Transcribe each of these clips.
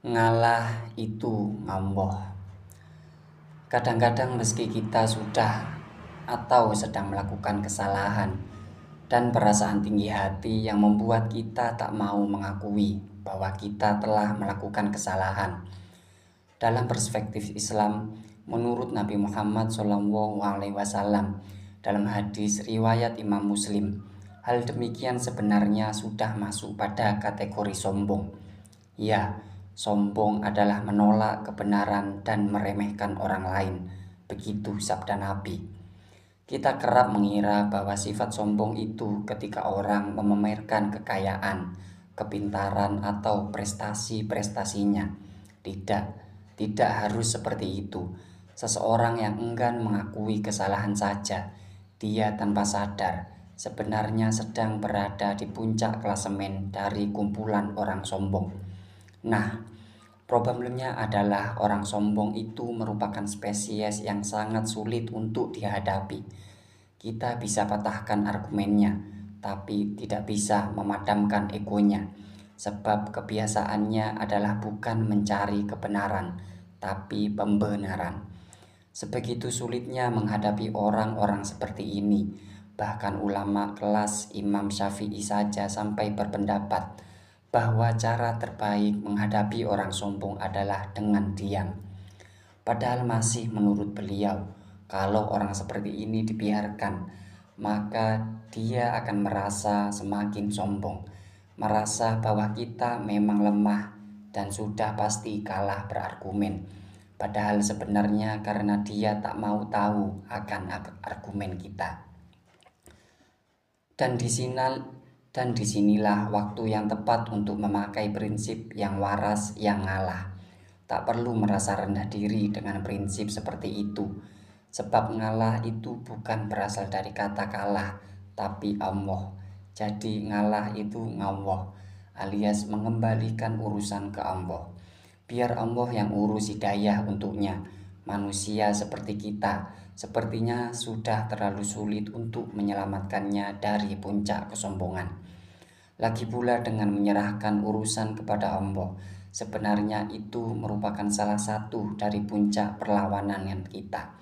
Ngalah itu ngamboh. Kadang-kadang meski kita sudah atau sedang melakukan kesalahan dan perasaan tinggi hati yang membuat kita tak mau mengakui bahwa kita telah melakukan kesalahan. Dalam perspektif Islam, menurut Nabi Muhammad SAW dalam hadis riwayat Imam Muslim, hal demikian sebenarnya sudah masuk pada kategori sombong. Ya, sombong adalah menolak kebenaran dan meremehkan orang lain. Begitu sabda Nabi. Kita kerap mengira bahwa sifat sombong itu ketika orang memamerkan kekayaan, kepintaran, atau prestasi-prestasinya. Tidak harus seperti itu. Seseorang yang enggan mengakui kesalahan saja, dia tanpa sadar sebenarnya sedang berada di puncak klasemen dari kumpulan orang sombong. Nah, problemnya adalah orang sombong itu merupakan spesies yang sangat sulit untuk dihadapi. Kita bisa patahkan argumennya, tapi tidak bisa memadamkan egonya. Sebab kebiasaannya adalah bukan mencari kebenaran, tapi pembenaran. Sebegitu sulitnya menghadapi orang-orang seperti ini. Bahkan ulama kelas Imam Syafi'i saja sampai berpendapat bahwa cara terbaik menghadapi orang sombong adalah dengan diam. Padahal masih menurut beliau, kalau orang seperti ini dibiarkan, maka dia akan merasa semakin sombong, merasa bahwa kita memang lemah dan sudah pasti kalah berargumen. Padahal sebenarnya karena dia tak mau tahu akan argumen kita. Dan disinilah waktu yang tepat untuk memakai prinsip yang waras yang ngalah. Tak perlu merasa rendah diri dengan prinsip seperti itu. Sebab ngalah itu bukan berasal dari kata kalah, tapi Allah. Jadi ngalah itu ngawah, alias mengembalikan urusan ke Allah. Biar Allah yang urus hidayah untuknya. Manusia seperti kita sepertinya sudah terlalu sulit untuk menyelamatkannya dari puncak kesombongan. Lagi pula dengan menyerahkan urusan kepada Allah, sebenarnya itu merupakan salah satu dari puncak perlawanan kita.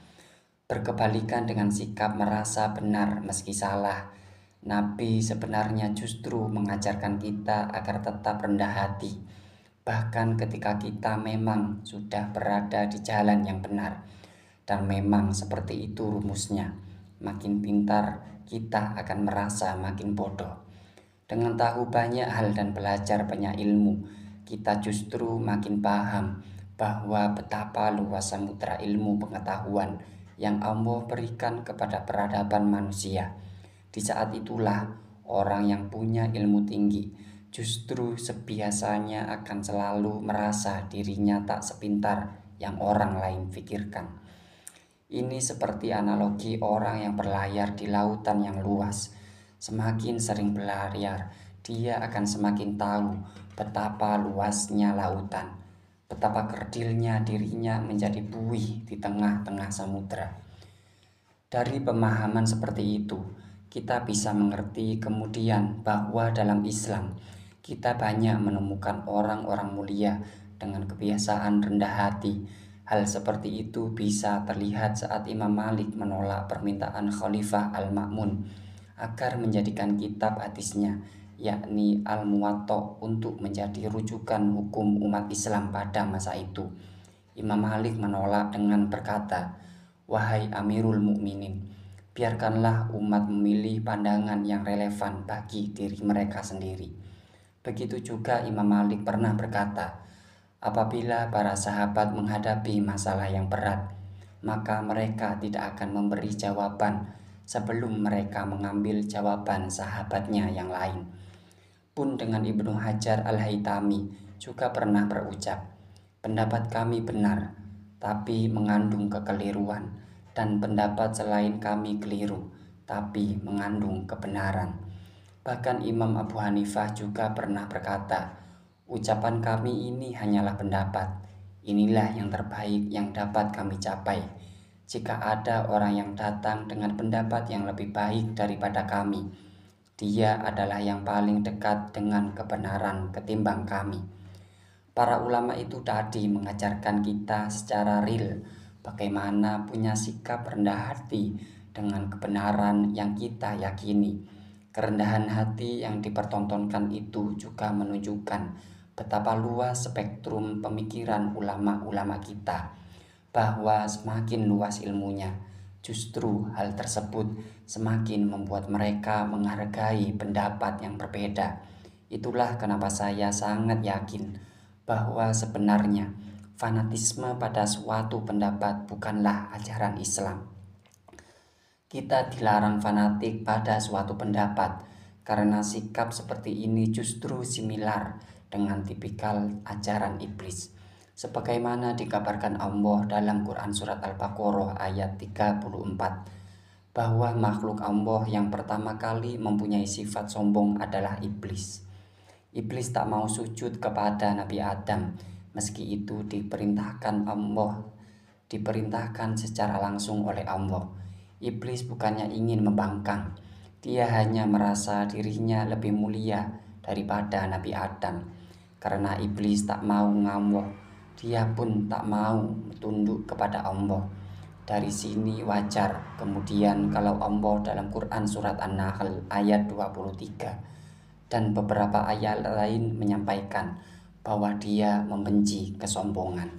Berkebalikan dengan sikap merasa benar meski salah, Nabi sebenarnya justru mengajarkan kita agar tetap rendah hati. Bahkan ketika kita memang sudah berada di jalan yang benar. Dan memang seperti itu rumusnya. Makin pintar kita akan merasa makin bodoh. Dengan tahu banyak hal dan belajar banyak ilmu, kita justru makin paham bahwa betapa luas samudera ilmu pengetahuan yang Allah berikan kepada peradaban manusia. Di saat itulah orang yang punya ilmu tinggi justru sebiasanya akan selalu merasa dirinya tak sepintar yang orang lain pikirkan. Ini seperti analogi orang yang berlayar di lautan yang luas. Semakin sering berlayar, dia akan semakin tahu betapa luasnya lautan, betapa kerdilnya dirinya menjadi buih di tengah-tengah samudera. Dari pemahaman seperti itu, kita bisa mengerti kemudian bahwa dalam Islam, kita banyak menemukan orang-orang mulia dengan kebiasaan rendah hati. Hal seperti itu bisa terlihat saat Imam Malik menolak permintaan Khalifah Al-Ma'mun agar menjadikan kitab hadisnya, yakni Al-Muwatta, untuk menjadi rujukan hukum umat Islam pada masa itu. Imam Malik menolak dengan berkata, "Wahai Amirul Mukminin, biarkanlah umat memilih pandangan yang relevan bagi diri mereka sendiri." Begitu juga Imam Malik pernah berkata, apabila para sahabat menghadapi masalah yang berat, maka mereka tidak akan memberi jawaban sebelum mereka mengambil jawaban sahabatnya yang lain. Pun dengan Ibnu Hajar Al-Haytami juga pernah berucap, pendapat kami benar, tapi mengandung kekeliruan, dan pendapat selain kami keliru, tapi mengandung kebenaran. Bahkan Imam Abu Hanifah juga pernah berkata, ucapan kami ini hanyalah pendapat. Inilah yang terbaik yang dapat kami capai. Jika ada orang yang datang dengan pendapat yang lebih baik daripada kami, dia adalah yang paling dekat dengan kebenaran ketimbang kami. Para ulama itu tadi mengajarkan kita secara real bagaimana punya sikap rendah hati dengan kebenaran yang kita yakini. Kerendahan hati yang dipertontonkan itu juga menunjukkan betapa luas spektrum pemikiran ulama-ulama kita, bahwa semakin luas ilmunya, justru hal tersebut semakin membuat mereka menghargai pendapat yang berbeda. Itulah kenapa saya sangat yakin bahwa sebenarnya fanatisme pada suatu pendapat bukanlah ajaran Islam. Kita dilarang fanatik pada suatu pendapat karena sikap seperti ini justru similar dengan tipikal ajaran iblis. Sebagaimana dikabarkan Allah dalam Quran Surat Al-Baqarah ayat 34, bahwa makhluk Allah yang pertama kali mempunyai sifat sombong adalah iblis. Iblis tak mau sujud kepada Nabi Adam, meski itu diperintahkan secara langsung oleh Allah. Iblis bukannya ingin membangkang, dia hanya merasa dirinya lebih mulia daripada Nabi Adam. Karena iblis tak mau ngamuk, dia pun tak mau tunduk kepada Allah. Dari sini wajar kemudian kalau Allah dalam Quran Surat An-Nahl ayat 23 dan beberapa ayat lain menyampaikan bahwa dia membenci kesombongan.